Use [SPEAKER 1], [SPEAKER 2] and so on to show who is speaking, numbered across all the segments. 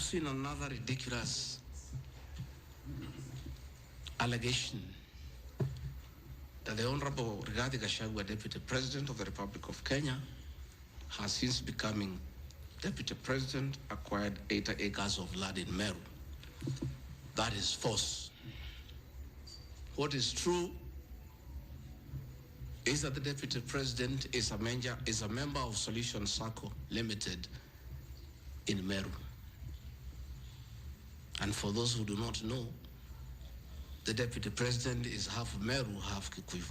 [SPEAKER 1] have seen another ridiculous allegation that the Honorable Rigathi Gachagua, Deputy President of the Republic of Kenya, has since becoming Deputy President, acquired 80 acres of land in Meru. That is false. What is true is that the Deputy President is a member of Solution Circle Limited in Meru. And for those who do not know, the Deputy President is half Meru, half Kikuyu.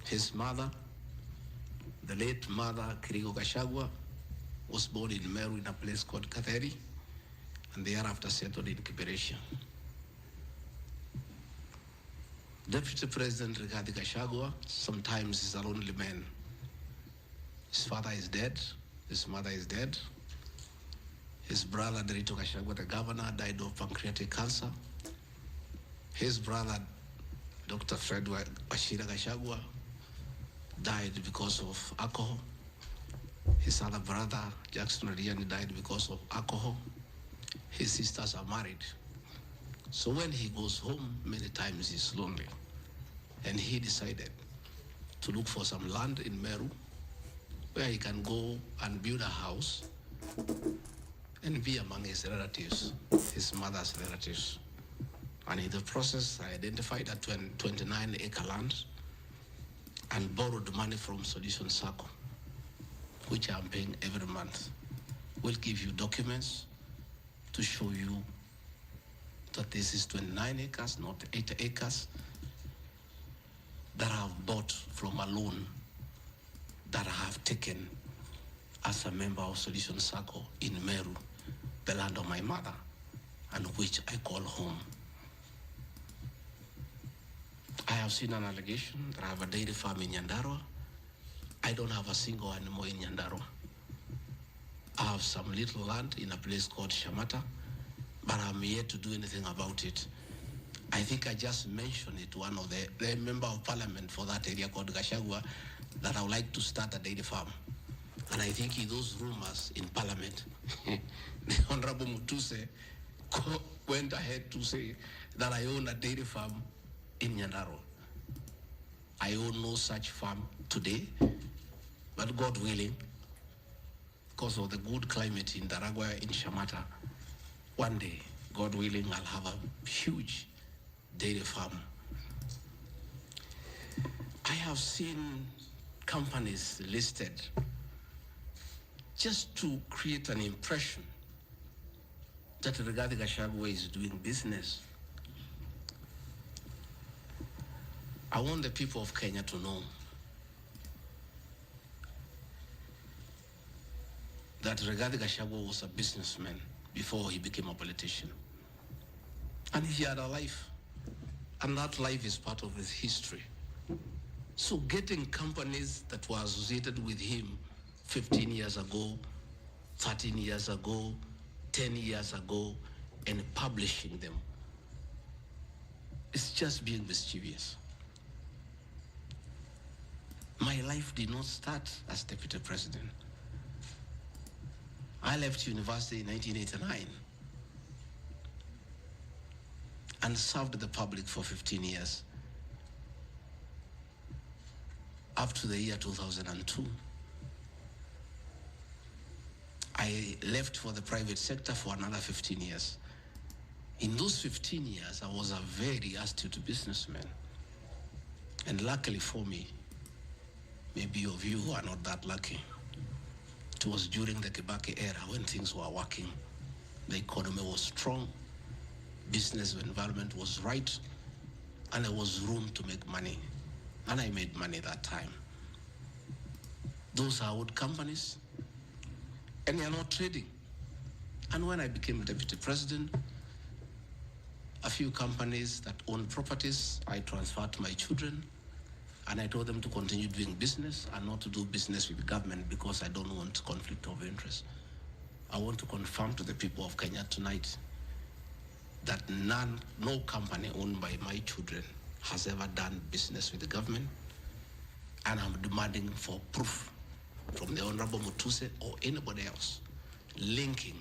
[SPEAKER 1] His mother, the late mother, Rigathi Gachagua, was born in Meru in a place called Katheri, and thereafter settled in Kiberesha. Deputy President Rigathi Gachagua sometimes is a lonely man. His father is dead, his mother is dead. His brother, Rigathi Gachagua, the governor, died of pancreatic cancer. His brother, Dr. Fred Washira Gachagua, died because of alcohol. His other brother, Jackson Riani, died because of alcohol. His sisters are married. So when he goes home, many times he's lonely. And he decided to look for some land in Meru where he can go and build a house and be among his relatives, his mother's relatives. And in the process, I identified a 29-acre land and borrowed money from Solution Circle, which I'm paying every month. We'll give you documents to show you that this is 29 acres, not 8 acres, that I have bought from a loan that I have taken as a member of Solution Circle in Meru, the land of my mother, and which I call home. I have seen an allegation that I have a dairy farm in Nyandarua. I don't have a single animal in Nyandarua. I have some little land in a place called Shamata, but I'm yet to do anything about it. I think I just mentioned it to one of the member of parliament for that area called Gachagua that I would like to start a dairy farm. And I think in those rumors in parliament, the Honorable Mutuse went ahead to say that I own a dairy farm in Nyandarua. I own no such farm today, but God willing, because of the good climate in Daragwa, in Shamata, one day, God willing, I'll have a huge dairy farm. I have seen companies listed just to create an impression that Rigathi Gachagua is doing business. I want the people of Kenya to know that Rigathi Gachagua was a businessman before he became a politician. And he had a life, and that life is part of his history. So getting companies that were associated with him 15 years ago, 13 years ago, 10 years ago, and publishing them, it's just being mischievous. My life did not start as deputy president. I left university in 1989 and served the public for 15 years, up to the year 2002. I left for the private sector for another 15 years. In those 15 years, I was a very astute businessman. And luckily for me, maybe of you who are not that lucky, it was during the Kibaki era when things were working. The economy was strong, business environment was right, and there was room to make money. And I made money that time. Those are old companies, and they are not trading. And when I became deputy president, a few companies that own properties, I transferred to my children, and I told them to continue doing business and not to do business with the government because I don't want conflict of interest. I want to confirm to the people of Kenya tonight that no company owned by my children has ever done business with the government, and I'm demanding for proof from the Honorable Mutuse or anybody else linking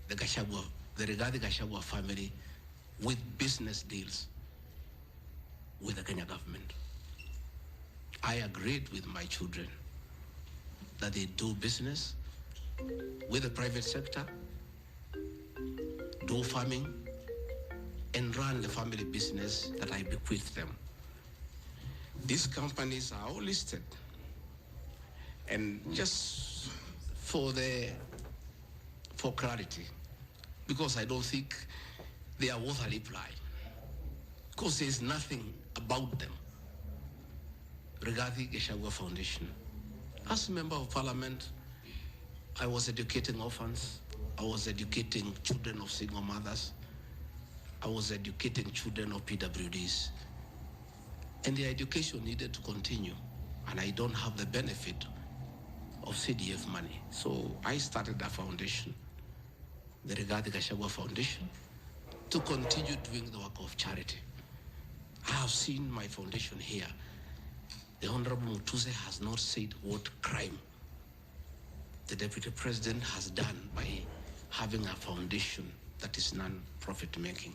[SPEAKER 1] the Rigathi Gachagua family with business deals with the Kenya government. I agreed with my children that they do business with the private sector, do farming, and run the family business that I bequeathed them. These companies are all listed. And just for clarity, because I don't think they are worth a reply, because there's nothing about them. Rigathi Gachagua Foundation. As a member of parliament, I was educating orphans. I was educating children of single mothers. I was educating children of PWDs. And their education needed to continue. And I don't have the benefit of CDF money. So I started a foundation, the Rigathi Gachagua Foundation, to continue doing the work of charity. I have seen my foundation here. The Honorable Mutuse has not said what crime the Deputy President has done by having a foundation that is non-profit making.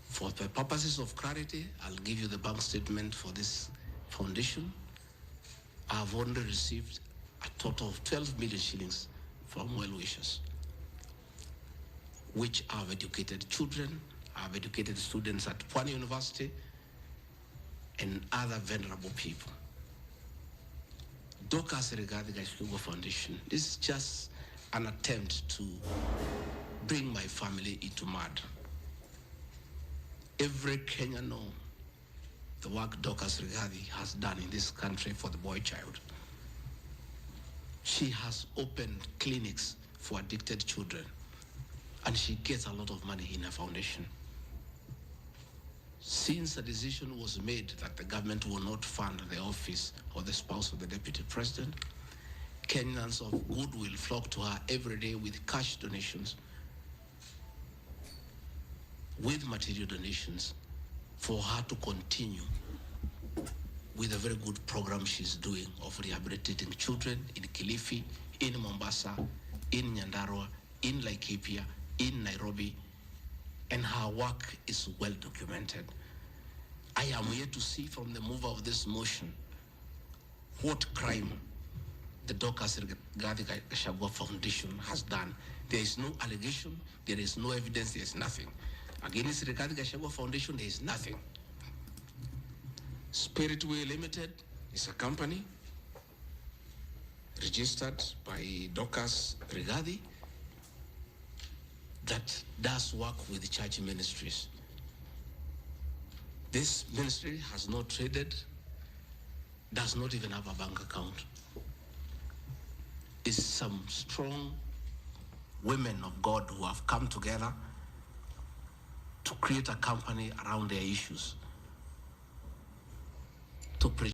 [SPEAKER 1] For the purposes of clarity, I'll give you the bank statement for this foundation. I've only received a total of 12 million shillings from well-wishers, which have educated children, have educated students at Pwani University, and other vulnerable people. Dorcas Rigathi Gachagua Foundation, this is just an attempt to bring my family into mud. Every Kenyan knows the work Dorcas Rigathi has done in this country for the boy child. She has opened clinics for addicted children, and she gets a lot of money in her foundation. Since the decision was made that the government will not fund the office or the spouse of the Deputy President, Kenyans of goodwill flock to her every day with cash donations, with material donations, for her to continue with a very good program she's doing of rehabilitating children in Kilifi, in Mombasa, in Nyandarua, in Laikipia, in Nairobi, and her work is well documented. I am here to see from the mover of this motion what crime the Dorcas Rigathi Gachagua Foundation has done. There is no allegation, there is no evidence, there is nothing. Against Rigathi Gachagua Foundation, there is nothing. Spiritway Limited is a company registered by Dorcas Rigathi that does work with church ministries. This ministry has not traded, does not even have a bank account. It's some strong women of God who have come together to create a company around their issues, to preach